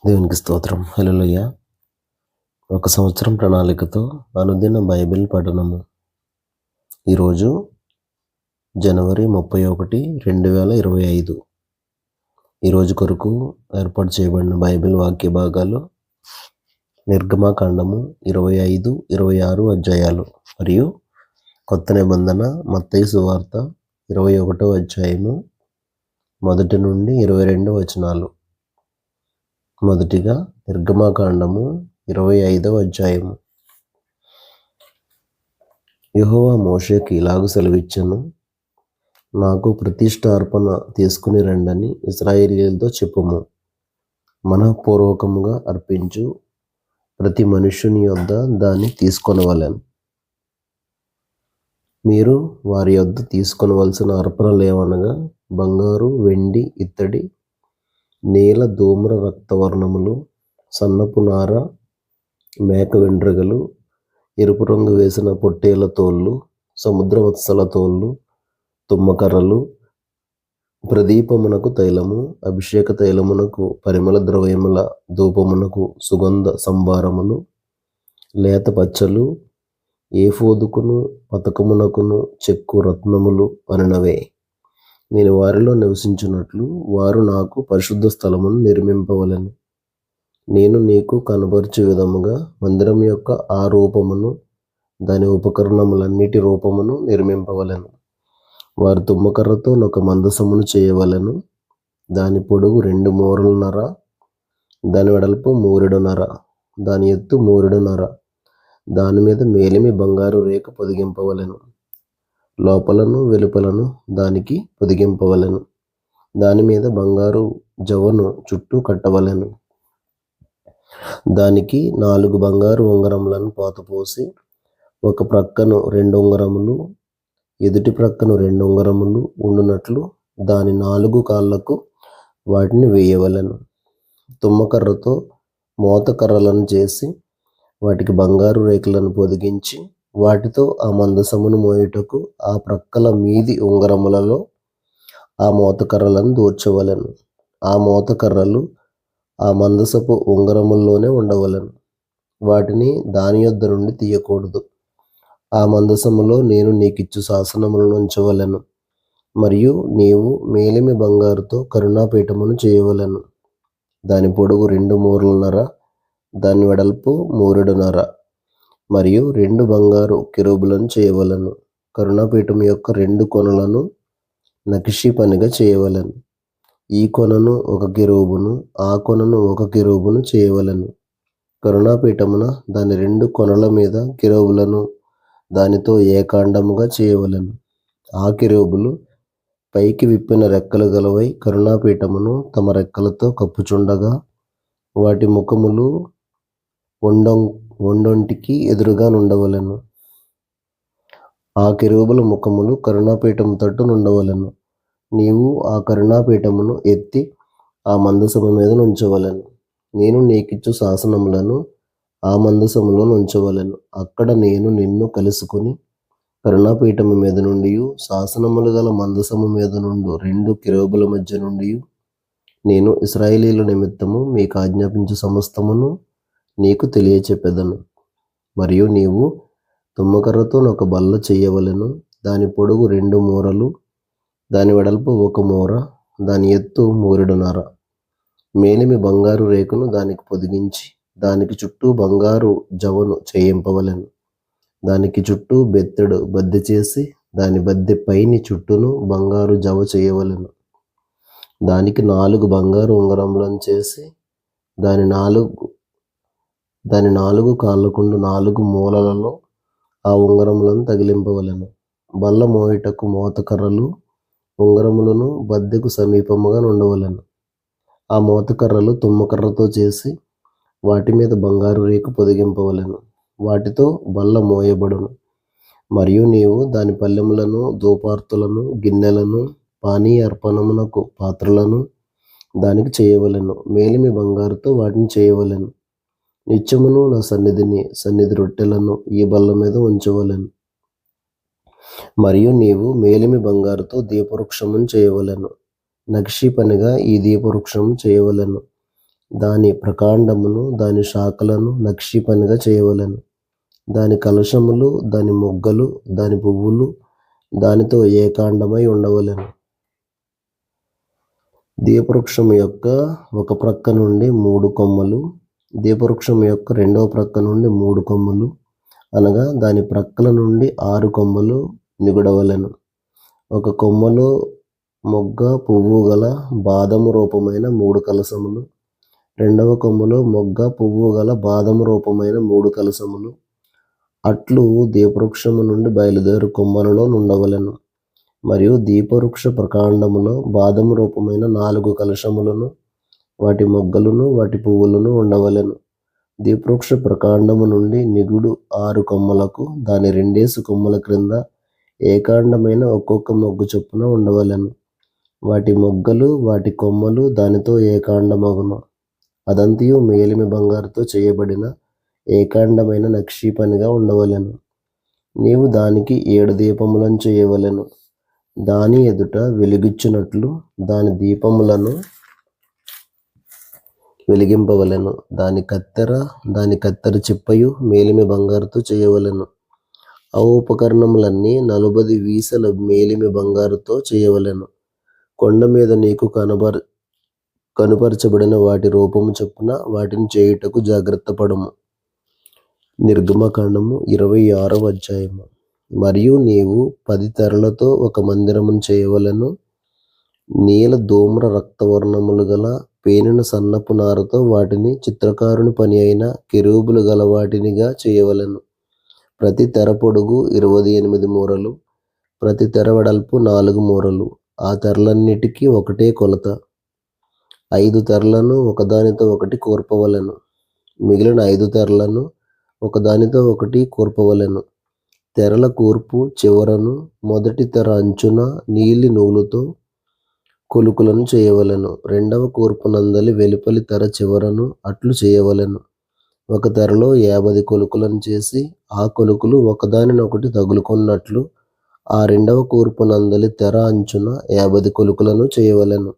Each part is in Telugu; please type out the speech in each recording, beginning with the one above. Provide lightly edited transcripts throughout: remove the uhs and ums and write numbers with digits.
దేవునికి స్తోత్రం. హల్లెలూయా. ఒక సంవత్సరం ప్రణాళికతో అనుదిన బైబిల్ పఠనము. ఈరోజు జనవరి 31, 2025. ఈరోజు కొరకు ఏర్పాటు చేయబడిన బైబిల్ వాక్య భాగాలు నిర్గమాకాండము 25, 26 అధ్యాయాలు మరియు కొత్త నిబంధన మత్తయి సువార్త 21వ అధ్యాయము 1 నుండి 22 వచనాలు. మొదటిగా నిర్గమాకాండము 25వ అధ్యాయము. యెహోవా మోషేకి ఇలాగు సెలవిచ్చెను, నాకు ప్రతిష్ఠార్పణ తీసుకుని రండని ఇశ్రాయేలీయులతో చెప్పుము. మనఃపూర్వకముగా అర్పించు ప్రతి మనుష్యుని యొద్ద దాన్ని తీసుకొనవలెను. మీరు వారి యొద్ద తీసుకొనవలసిన అర్పణలేవనగా బంగారు, వెండి, ఇత్తడి, నీల, ధూమ్ర, రక్తవర్ణములు, సన్నపు నార, మేక వెంట్రుకలు, ఎరుపు రంగు వేసిన పొట్టేల తోళ్ళు, సముద్ర వత్సల తోళ్ళు, తుమ్మకర్రలు, ప్రదీపమునకు తైలము, అభిషేక తైలమునకు, పరిమళ ద్రవ్యముల ధూపమునకు, సుగంధ సంభారములు, లేత పచ్చలు, ఏఫోదుకును పతకమునకును చెక్కు రత్నములు అనినవే. నేను వారిలో నివసించున్నట్లు వారు నాకు పరిశుద్ధ స్థలమును నిర్మింపవలెను. నేను నీకు కనబరచు విధముగా మందిరం యొక్క ఆ రూపమును, దాని ఉపకరణములన్నిటి రూపమును నిర్మింపవలెను. వారు తుమ్మకర్రతో ఒక మందసమును చేయవలెను. దాని పొడుగు 2 మూరలున్నర, దాని వెడల్పు 3 మూరెడున్నర, దాని ఎత్తు 3 మూరెడున్నర. దాని మీద మేలిమి బంగారు రేఖ పొదిగింపవలెను. లోపలను వెలుపలను దానికి పొదిగింపవలెను. దాని మీద బంగారు జవను చుట్టూ కట్టవలెను. దానికి 4 బంగారు ఉంగరములను పోతపోసి, ఒక ప్రక్కను 2 ఉంగరములు, ఎదుటి ప్రక్కను 2 ఉంగరములు ఉండునట్లు దాని 4 కాళ్లకు వాటిని వేయవలెను. తుమ్మకర్రతో మోతకర్రలను చేసి వాటికి బంగారు రేకులను పొదిగించి, వాటితో ఆ మందసమును మోయుటకు ఆ ప్రక్కల మీది ఉంగరములలో ఆ మోతకర్రలను దూర్చవలెను. ఆ మోతకర్రలు ఆ మందసపు ఉంగరముల్లోనే ఉండవలెను. వాటిని దాని యొద్ద నుండి తీయకూడదు. ఆ మందసములో నేను నీకిచ్చు శాసనములను ఉంచవలెను. మరియు నీవు మేలిమి బంగారుతో కరుణాపీఠమును చేయవలెను. దాని పొడుగు 2 మూరలున్నర, దాని వెడల్పు 3 మూరెడున్నర. మరియు 2 బంగారు కెరూబులను చేయవలెను. కరుణాపీఠం యొక్క 2 కొనలను నకిషీ పనిగా చేయవలెను. ఈ కొనను ఒక కెరూబును, ఆ కొనను ఒక కెరూబును చేయవలెను. కరుణాపీఠమున దాని 2 కొనల మీద కెరూబులను దానితో ఏకాండముగా చేయవలెను. ఆ కెరూబులు పైకి విప్పిన రెక్కలు గలవై కరుణాపీఠమును తమ రెక్కలతో కప్పుచుండగా, వాటి ముఖములు ఒండొంటికి ఎదురుగా నుండవలెను. ఆ కెరూబుల ముఖములు కరుణాపీఠము తట్టు నుండవలెను. నీవు ఆ కరుణాపీఠమును ఎత్తి ఆ మందసము మీద నుంచవలెను. నేను నీకిచ్చు శాసనములను ఆ మందసములో నుంచవలెను. అక్కడ నేను నిన్ను కలుసుకుని కరుణాపీఠము మీద నుండి, శాసనములు గల మందసము మీద నుండి 2 కెరూబుల మధ్య నుండి నేను ఇశ్రాయేలీయుల నిమిత్తము మీకు ఆజ్ఞాపించు సమస్తమును నీకు తెలియచెప్పెదను. మరియు నీవు తుమ్మకర్రతో ఒక బల్ల చెయ్యవలెను. దాని పొడుగు 2 మూరలు, దాని వెడల్పు 1 మూర, దాని ఎత్తు 3 మూరెడున్నర. మేలిమి బంగారు రేకును దానికి పొదిగించి, దానికి చుట్టూ బంగారు జవను చేయింపవలెను. దానికి చుట్టూ బెత్తెడు బద్దె చేసి, దాని బద్దె పైని చుట్టూను బంగారు జవ చేయవలెను. దానికి 4 బంగారు ఉంగరములను చేసి, దాని 4 కాళ్ళకుండు 4 మూలలలో ఆ ఉంగరములను తగిలింపవలెను. బల్ల మోయుటకు మోతకర్రలు, ఉంగరములను బద్దెకు సమీపముగా నుండవలెను. ఆ మోతకర్రలు తుమ్మకర్రతో చేసి, వాటి మీద బంగారు రేకు పొదిగింపవలెను. వాటితో బల్ల మోయబడును. మరియు నీవు దాని పల్లెములను, ధూపార్తులను, గిన్నెలను, పానీయ అర్పణమునకు పాత్రలను దానికి చేయవలెను. మేలిమి బంగారుతో వాటిని చేయవలెను. నిత్యమును నా సన్నిధి రొట్టెలను ఈ బల్ల మీద ఉంచవలెను. మరియు నీవు మేలిమి బంగారుతో దీపవృక్షమును చేయవలెను. నక్షి పనిగా ఈ దీపవృక్షము చేయవలెను. దాని ప్రకాండమును దాని శాఖలను నక్షి పనిగా చేయవలెను. దాని కలశములు దాని మొగ్గలు దాని పువ్వులు దానితో ఏకాండమై ఉండవలెను. దీపవృక్షము యొక్క ఒక ప్రక్క నుండి 3 కొమ్మలు, దీపవృక్షము యొక్క రెండవ ప్రక్క నుండి 3 కొమ్మలు, అనగా దాని ప్రక్కల నుండి 6 కొమ్మలు నిగుడవలెను. ఒక కొమ్మలో మొగ్గ పువ్వు గల బాదము రూపమైన 3 కలశములు, రెండవ కొమ్మలో మొగ్గ పువ్వు గల బాదము రూపమైన 3 కలశములు అట్లు దీపవృక్షము నుండి బయలుదేరు కొమ్మలలో నుండవలెను. మరియు దీపవృక్ష ప్రకాండములో బాదము రూపమైన 4 కలశములను, వాటి మొగ్గలను వాటి పువ్వులను ఉండవలెను. దీపవృక్ష ప్రకాండము నుండి నిగుడు 6 కొమ్మలకు దాని 2 కొమ్మల క్రింద ఏకాండమైన ఒక్కొక్క మొగ్గు చొప్పున ఉండవలెను. వాటి మొగ్గలు వాటి కొమ్మలు దానితో ఏకాండమగును. అదంతియు మేలిమి బంగారుతో చేయబడిన ఏకాండమైన నక్షి పనిగా ఉండవలెను. నీవు దానికి 7 దీపములను చేయవలెను. దాని ఎదుట వెలుగిచ్చునట్లు దాని దీపములను వెలిగింపవలెను. దాని కత్తెర చిప్పయు మేలిమి బంగారుతో చేయవలెను. ఆ ఉపకరణములన్నీ 40 వీసల మేలిమి బంగారుతో చేయవలెను. కొండ మీద నీకు కనుపరచబడిన వాటి రూపము చొప్పున వాటిని చేయుటకు జాగ్రత్త పడుము. నిర్గమకాండము 26వ అధ్యాయము. మరియు నీవు 10 తెరలతో ఒక మందిరమును చేయవలెను. నీల ధూమ్ర రక్తవర్ణములు గల పేనిన సన్నపు నారతో వాటిని చిత్రకారుని పని అయిన కెరూబులు గల వాటినిగా చేయవలెను. ప్రతి తెర పొడుగు 28 మూరలు, ప్రతి తెర వెడల్పు 4 మూరలు. ఆ తెరలన్నిటికీ ఒకటే కొలత. 5 తెరలను ఒకదానితో ఒకటి కూర్పవలెను. మిగిలిన 5 తెరలను ఒకదానితో ఒకటి కూర్పవలెను. తెరల కూర్పు చివరను మొదటి తెర అంచున నీలి నూలుతో కొలుకులను చేయవలెను. రెండవ కూర్పు నందలి వెలుపలి తెర చివరను అట్లు చేయవలెను. ఒక తెరలో 50 కొలుకులను చేసి ఆ కొలుకులు ఒకదానినొకటి తగులుకున్నట్లు ఆ రెండవ కూర్పు నందలి తెర అంచున 50 కొలుకులను చేయవలెను.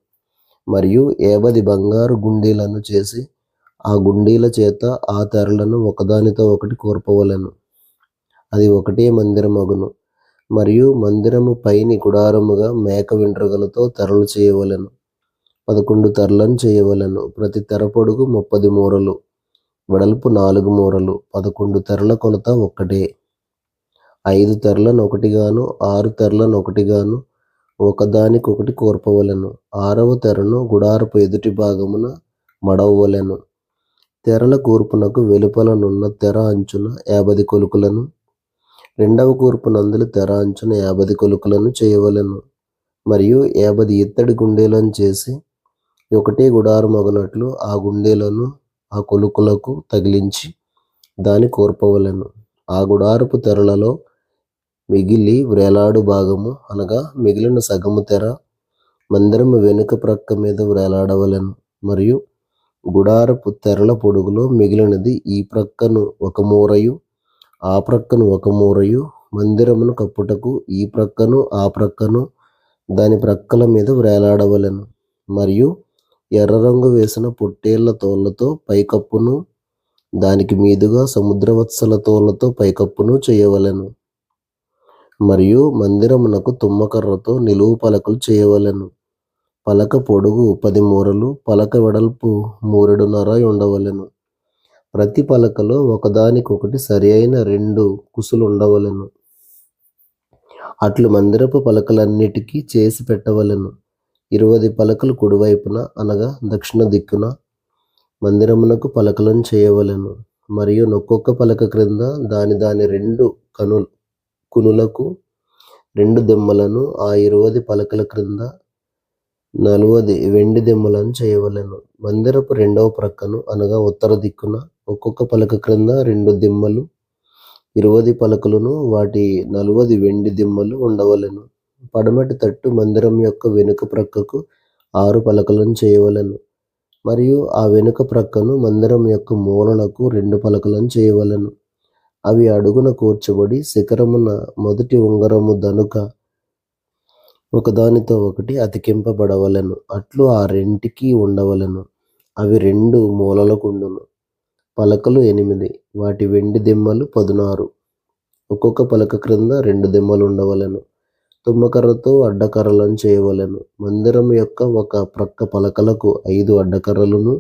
మరియు 50 బంగారు గుండీలను చేసి ఆ గుండీల చేత ఆ తెరలను ఒకదానితో ఒకటి కూర్పవలెను. అది ఒకటే మందిరమగును. మరియు మందిరము పైని గుడారముగా మేక వెంట్రుకలతో తెరలు చేయవలెను. 11 తెరలను చేయవలెను. ప్రతి తెర పొడుగు 30 మూరలు, వెడల్పు 4 మూరలు. 11 తెరల కొలత ఒక్కటే. 5 తెరలను ఒకటిగాను 6 తెరలను ఒకటిగాను ఒకదానికొకటి కూర్పవలెను. 6వ తెరను గుడారపు ఎదుటి భాగమున మడవవలెను. తెరల కూర్పునకు వెలుపలనున్న తెర అంచున 50 కొలుకులను, రెండవ కూర్పు నందలి తెర అంచున 50 కొలుకులను చేయవలెను. మరియు 50 ఇత్తడి గుండీలను చేసి ఒకటే గుడారమగునట్లు ఆ గుండీలను ఆ కొలుకులకు తగిలించి దాని కూర్పవలెను. ఆ గుడారపు తెరలలో మిగిలి వ్రేలాడు భాగము అనగా మిగిలిన సగము తెర మందిరము వెనుక ప్రక్క మీద వ్రేలాడవలెను. మరియు గుడారపు తెరల పొడుగులో మిగిలినది ఈ ప్రక్కను 1 మూరయు ఆ ప్రక్కను 1 మూరయు మందిరమును కప్పుటకు ఈ ప్రక్కను ఆ ప్రక్కను దాని ప్రక్కల మీద వ్రేలాడవలెను. మరియు ఎర్ర రంగు వేసిన పొట్టేళ్ల తోళ్లతో పైకప్పును, దానికి మీదుగా సముద్రవత్సల తోళ్లతో పైకప్పును చేయవలెను. మరియు మందిరమునకు తుమ్మకర్రతో నిలువు పలకలు చేయవలెను. పలక పొడుగు 10 మూరలు, పలక వెడల్పు 3 మూరలున్నర ఉండవలెను. ప్రతి పలకలో ఒకదానికొకటి సరి అయిన 2 కుసులు ఉండవలెను. అట్లు మందిరపు పలకలన్నిటికీ చేసి పెట్టవలెను. 20 పలకలు కుడివైపున అనగా దక్షిణ దిక్కున మందిరమునకు పలకలను చేయవలెను. మరియు ఒక్కొక్క పలక క్రింద దాని 2 కునులకు 2 దిమ్మలను, ఆ 20 పలకల క్రింద 40 వెండి దిమ్మలను చేయవలెను. మందిరపు రెండవ ప్రక్కను అనగా ఉత్తర దిక్కున ఒక్కొక్క పలక క్రింద 2 దిమ్మలు, 20 పలకలను, వాటి 40 వెండి దిమ్మలు ఉండవలెను. పడమటి తట్టు మందిరం యొక్క వెనుక ప్రక్కకు 6 పలకలను చేయవలెను. మరియు ఆ వెనుక ప్రక్కను మందిరం యొక్క మూలలకు 2 పలకలను చేయవలెను. అవి అడుగున కూర్చబడి శిఖరమున మొదటి ఉంగరము దనుక ఒకదానితో ఒకటి అతికింపబడవలెను. అట్లు ఆ రెంటికి ఉండవలెను. అవి 2 మూలలకుండును. పలకలు 8, వాటి వెండి దిమ్మలు 16. ఒక్కొక్క పలక క్రింద 2 దిమ్మలుండవలెను. తుమ్మకర్రతో అడ్డకర్రలను చేయవలెను. మందిరం యొక్క ఒక ప్రక్క పలకలకు 5 అడ్డకర్రలును,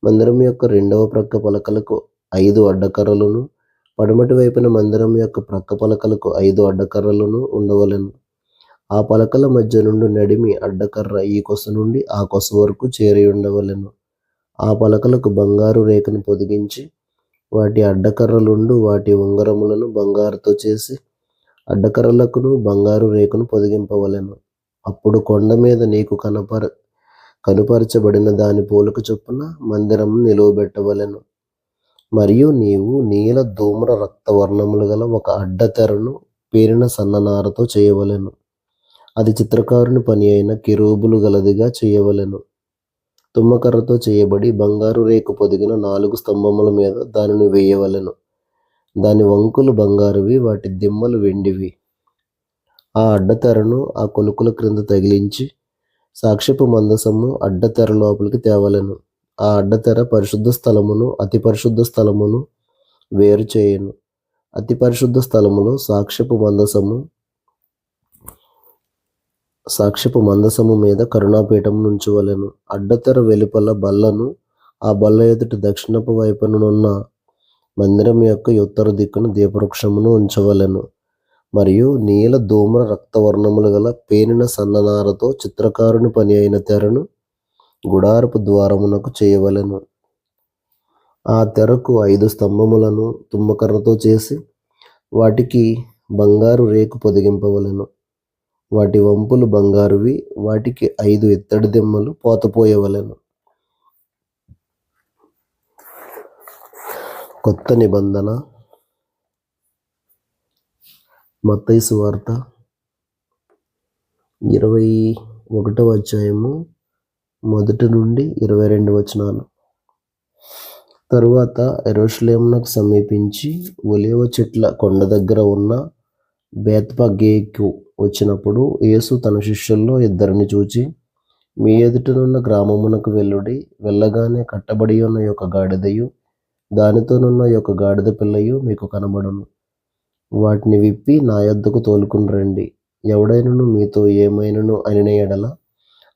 మందిరం యొక్క రెండవ ప్రక్క పలకలకు 5 అడ్డకర్రలును, పడమటి వైపున మందిరం యొక్క ప్రక్క పలకలకు 5 అడ్డకర్రలును ఉండవలెను. ఆ పలకల మధ్య నుండి నడిమి అడ్డకర్ర ఈ కొస నుండి ఆ కొస వరకు చేరి ఉండవలెను. ఆ పలకలకు బంగారు రేకును పొదిగించి వాటి అడ్డకర్రలుండు వాటి ఉంగరములను బంగారుతో చేసి అడ్డకర్రలకును బంగారు రేకును పొదిగింపవలెను. అప్పుడు కొండ మీద నీకు కనుపరచబడిన దాని పోలిక చొప్పున మందిరము నిలువబెట్టవలెను. మరియు నీవు నీల ధూమ్ర రక్తవర్ణములు గల ఒక అడ్డతెరను పేరిన సన్ననారతో చేయవలెను. అది చిత్రకారుని పని అయిన కెరూబులు గలదిగా చేయవలెను. తుమ్మకర్రతో చేయబడి బంగారు రేకు పొదిగిన 4 స్తంభముల మీద దానిని వేయవలెను. దాని వంకులు బంగారువి, వాటి దిమ్మలు వెండివి. ఆ అడ్డతెరను ఆ కొలుకుల క్రింద తగిలించి సాక్ష్యపు మందసము అడ్డతెర లోపలికి తేవలెను. ఆ అడ్డతెర పరిశుద్ధ స్థలమును అతి పరిశుద్ధ స్థలమును వేరు చేయును. అతి పరిశుద్ధ స్థలములో సాక్ష్యపు మందసము మీద కరుణాపీఠం నుంచవలెను. అడ్డతెర వెలుపల బల్లను, ఆ బల్ల ఎదుట దక్షిణపు వైపునున్న మందిరం యొక్క ఉత్తర దిక్కున దీపవృక్షమును ఉంచవలెను. మరియు నీల ధూమ్ర రక్తవర్ణములు గల పేనిన సన్ననారతో చిత్రకారుని పని అయిన తెరను గుడారపు ద్వారమునకు చేయవలెను. ఆ తెరకు 5 స్తంభములను తుమ్మకర్రతో చేసి వాటికి బంగారు రేకు పొదిగింపవలెను. వాటి వంపులు బంగారువి, వాటికి 5 ఇత్తడి దిమ్మలు పోతపోయవలెను. కొత్త నిబంధన. మత్తయి సువార్త 21వ అధ్యాయము 1 నుండి 22 వచనాలు. తరువాత యెరూషలేమునకు సమీపించి ఒలీవ చెట్ల కొండ దగ్గర ఉన్న బేత్పగేకు వచ్చినప్పుడు యేసు తన శిష్యుల్లో 2 చూచి, మీ ఎదుటనున్న గ్రామమునకు వెళ్ళుడి. వెళ్ళగానే కట్టబడి ఉన్న యొక్క గాడిదయు దానితోనున్న యొక్క గాడిద పిల్లయు మీకు కనబడును. వాటిని విప్పి నా యొద్దకు తోలుకుని రండి. ఎవడైనను మీతో ఏమైనను అనిన ఎడల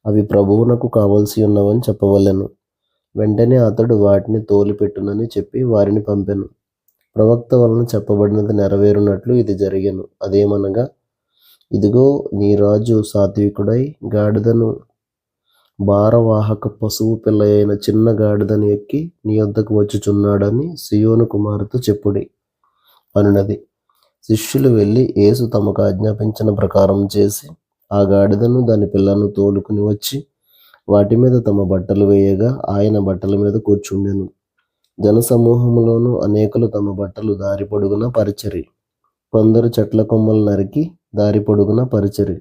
అవి ప్రభువునకు కావలసి ఉన్నవని చెప్పవలెను. వెంటనే అతడు వాటిని తోలిపెట్టునని చెప్పి వారిని పంపెను. ప్రవక్త వలన చెప్పబడినది నెరవేరునట్లు ఇది జరిగెను. అదేమనగా, ఇదిగో నీ రాజు సాత్వికుడై గాడిదను భారవాహక పశువు పిల్ల అయిన చిన్న గాడిదను ఎక్కి నీ యొద్దకు వచ్చుచున్నాడని సియోను కుమారుతో చెప్పుడి అనునది. శిష్యులు వెళ్ళి యేసు తమకు ఆజ్ఞాపించిన ప్రకారం చేసి ఆ గాడిదను దాని పిల్లను తోలుకుని వచ్చి వాటి మీద తమ బట్టలు వేయగా ఆయన బట్టల మీద కూర్చుండెను. జనసమూహములోను అనేకులు తమ బట్టలు దారి పొడుగున పరిచిరి. కొందరు చెట్ల కొమ్మలు నరికి దారి పొడుగున పరిచిరి.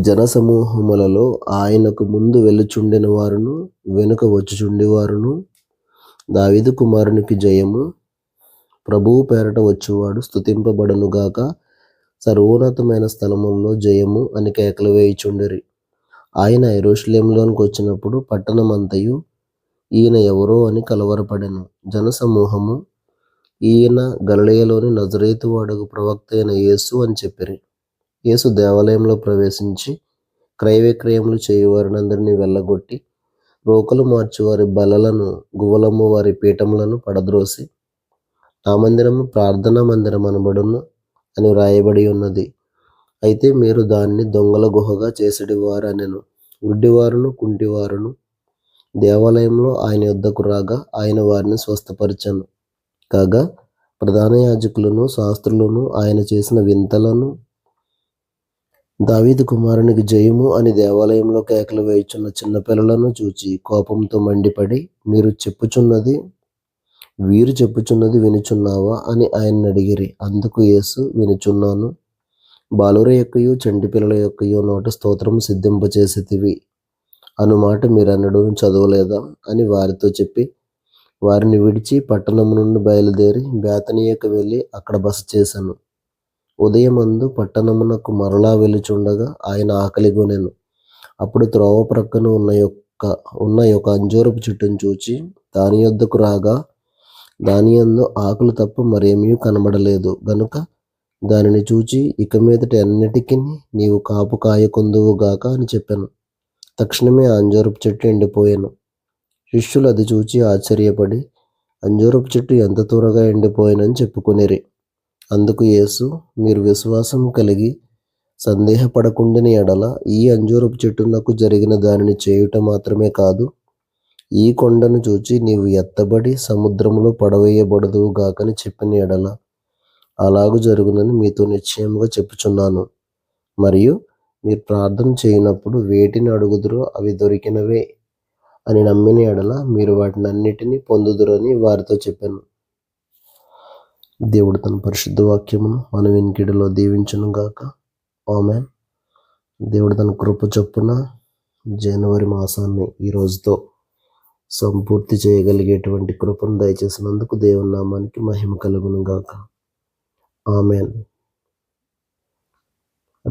జనసమూహములలో ఆయనకు ముందు వెళ్ళుచుండిన వారును వెనుక వచ్చుచుండి వారును, దావీదు కుమారునికి జయము, ప్రభువు పేరట వచ్చువాడు స్తుతింపబడునుగాక, సర్వోన్నతమైన స్థలముల్లో జయము అని కేకలు వేయుచుండిరి. ఆయన యెరూషలేములోనికి వచ్చినప్పుడు పట్టణమంతయు ఈయన ఎవరో అని కలవరపడెను. జనసమూహము, ఈయన గలిలయలోని నజరేతు వాడగు ప్రవక్త అయిన యేసు అని చెప్పిరి. యేసు దేవాలయంలో ప్రవేశించి క్రయ విక్రయములు చేయువారినందరినీ వెళ్ళగొట్టి రోకలు మార్చువారి బల్లలను గువ్వలమ్ము వారి పీఠములను పడద్రోసి నా మందిరము ప్రార్థనా మందిరం అనబడును అని వ్రాయబడి ఉన్నది. అయితే మీరు దానిని దొంగల గుహగా చేసెడివారు అనెను. గుడ్డివారును కుంటివారును దేవాలయంలో ఆయన యొద్దకు రాగా ఆయన వారిని స్వస్థపరిచెను. కాగా ప్రధాన యాజకులను శాస్త్రులను ఆయన చేసిన వింతలను, దావీదు కుమారునికి జయము అని దేవాలయంలో కేకలు వేయుచున్న చిన్నపిల్లలను చూచి కోపంతో మండిపడి, వీరు చెప్పుచున్నది వినుచున్నావా అని ఆయన్ని అడిగిరి. అందుకు యేసు, వినుచున్నాను. బాలుర యొక్కయు చంటి పిల్లల యొక్కయు నోట స్తోత్రము సిద్ధింపచేసితివి అను మాట మీరన్నడూ చదవలేదా అని వారితో చెప్పి వారిని విడిచి పట్టణము నుండి బయలుదేరి బేతనీయకు వెళ్ళి అక్కడ బస చేశాను. ఉదయమందు పట్టణమునకు మరలా వెళ్ళుచుండగా ఆయన ఆకలిగొనెను. అప్పుడు త్రోవ ప్రక్కన ఉన్న ఉన్న ఒక అంజూరపు చెట్టును చూచి దాని యొద్దకు రాగా దాని యందు ఆకులు తప్ప మరేమీ కనబడలేదు గనుక దానిని చూచి ఇక మీదట అన్నిటికీ నీవు కాపు కాయకుందువుగాక అని చెప్పాను. తక్షణమే ఆ అంజూరపు చెట్టు ఎండిపోయాను. శిష్యులు అది చూచి ఆశ్చర్యపడి అంజూరపు చెట్టు ఎంత త్వరగా ఎండిపోయానని చెప్పుకొనిరి. అందుకు యేసు, మీరు విశ్వాసం కలిగి సందేహపడకుండిన ఎడల ఈ అంజూరపు చెట్టునకు జరిగిన దానిని చేయుట మాత్రమే కాదు, ఈ కొండను చూచి నీవు ఎత్తబడి సముద్రములో పడవేయబడదువుగాకని చెప్పిన ఎడల అలాగు జరుగునని మీతో నిశ్చయముగా చెప్పుచున్నాను. మరియు మీరు ప్రార్థన చేయనప్పుడు వేటిని అడుగుదురో అవి దొరికినవే అని నమ్మిన ఎడల మీరు వాటిని అన్నిటినీ పొందుదురని వారితో చెప్పాను. దేవుడు తన పరిశుద్ధ వాక్యమును మన వినికిడిలో దీవించును గాక. ఆమేన్. దేవుడు తన కృప చొప్పున జనవరి మాసాన్ని ఈ రోజుతో సంపూర్తి చేయగలిగేటువంటి కృపను దయచేసినందుకు దేవుని నామానికి మహిమ కలుగును గాక. ఆమేన్.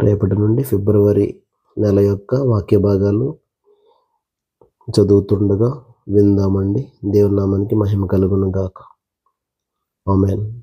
రేపటి నుండి ఫిబ్రవరి నెల యొక్క వాక్య భాగాలు చదువుతుండగా విందామండి. దేవుని నామానికి మహిమ కలుగును గాక. ఆమేన్.